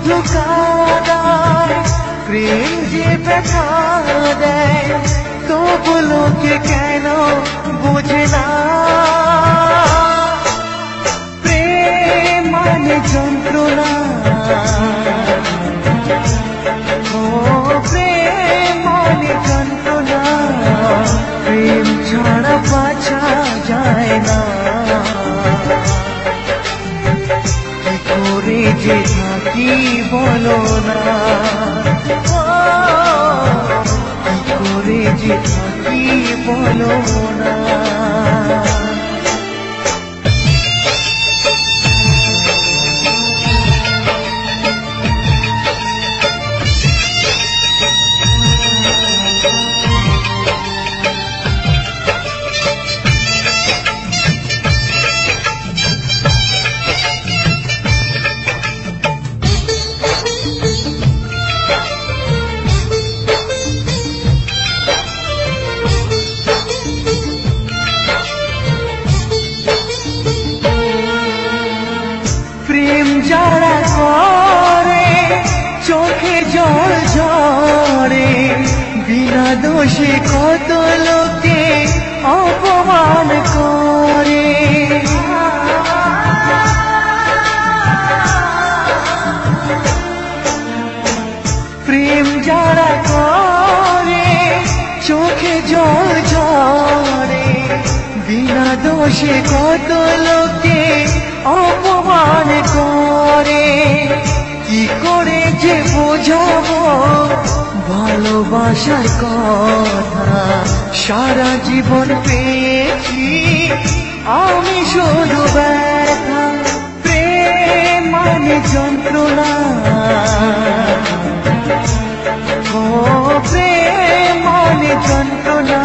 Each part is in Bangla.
শুধু কাদায় প্রেম যে ব্যথা দেয় তবু লোকে কেন বোঝে না প্রেম মানে যন্ত্রণা ও প্রেম মানে যন্ত্রণা প্রেম ছাড়া বাঁচা যায় না কি করে যে থাকি বলো না কি করে যে থাকি বলো না প্রেম যারা করে চোখে জল ঝরে বিনা দোষে কত লোকে অপমান করে প্রেম যারা করে চোখে জল ঝরে বিনা দোষে কত লোকে অপমান করে কি করে যে বোঝাবো ভালোবাসার কথা সারা জীবন পেয়েছি আমি শুধু ব্যথা প্রেম মানে যন্ত্রণা ও প্রেম মানে যন্ত্রণা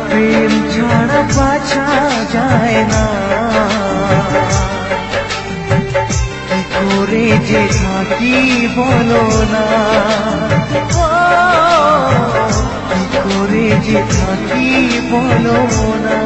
প্রেম ছাড়া বাঁচা যায় না কি করে যে থাকি বলো না কি করে যে থাকি বলো না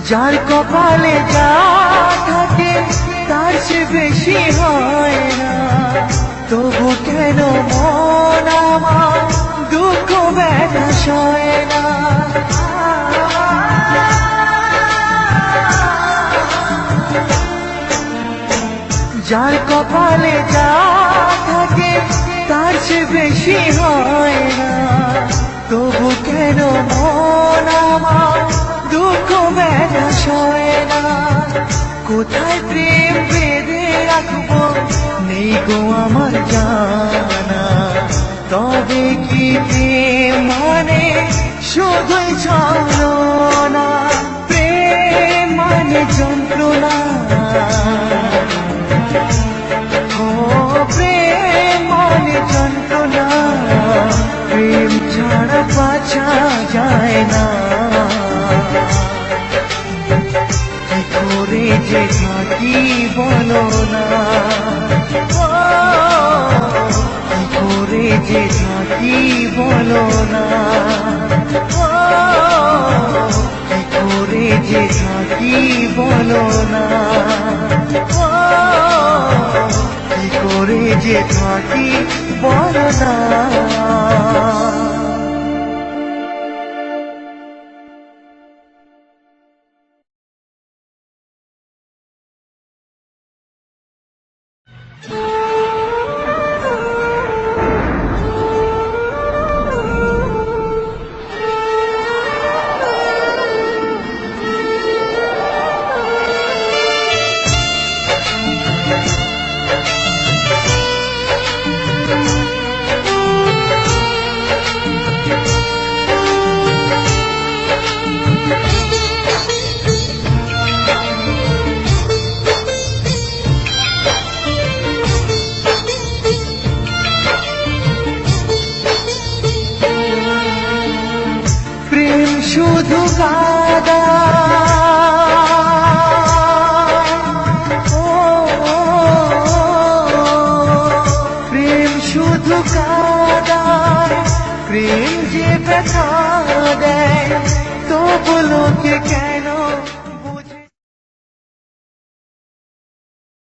যার কপালে যা থাকে তার সে বেশি হয় না তবু কেন মন আমার দুঃখ ব্যথা সয় না যার কপালে যা থাকে তার সে বেশি হয় না তবু কেন মন আমার দুঃখ ব্যথা সয় না কোথায় প্রেম বেঁধে রাখবো নেই গো আমার জানা তবে কি প্রেম মানে শুধুই ছলনা প্রেম মানে যন্ত্রণা ও প্রেম মানে যন্ত্রণা প্রেম ছাড়া বাঁচা যায় না কি করে যে থাকি বলো না কি করে যে থাকি বলো না কি করে যে থাকি বলো না কি করে যে থাকি বলো না শুধু কাদা প্রেম শুধু কাদা প্রেম যে ব্যথা দেয় তবু লোকে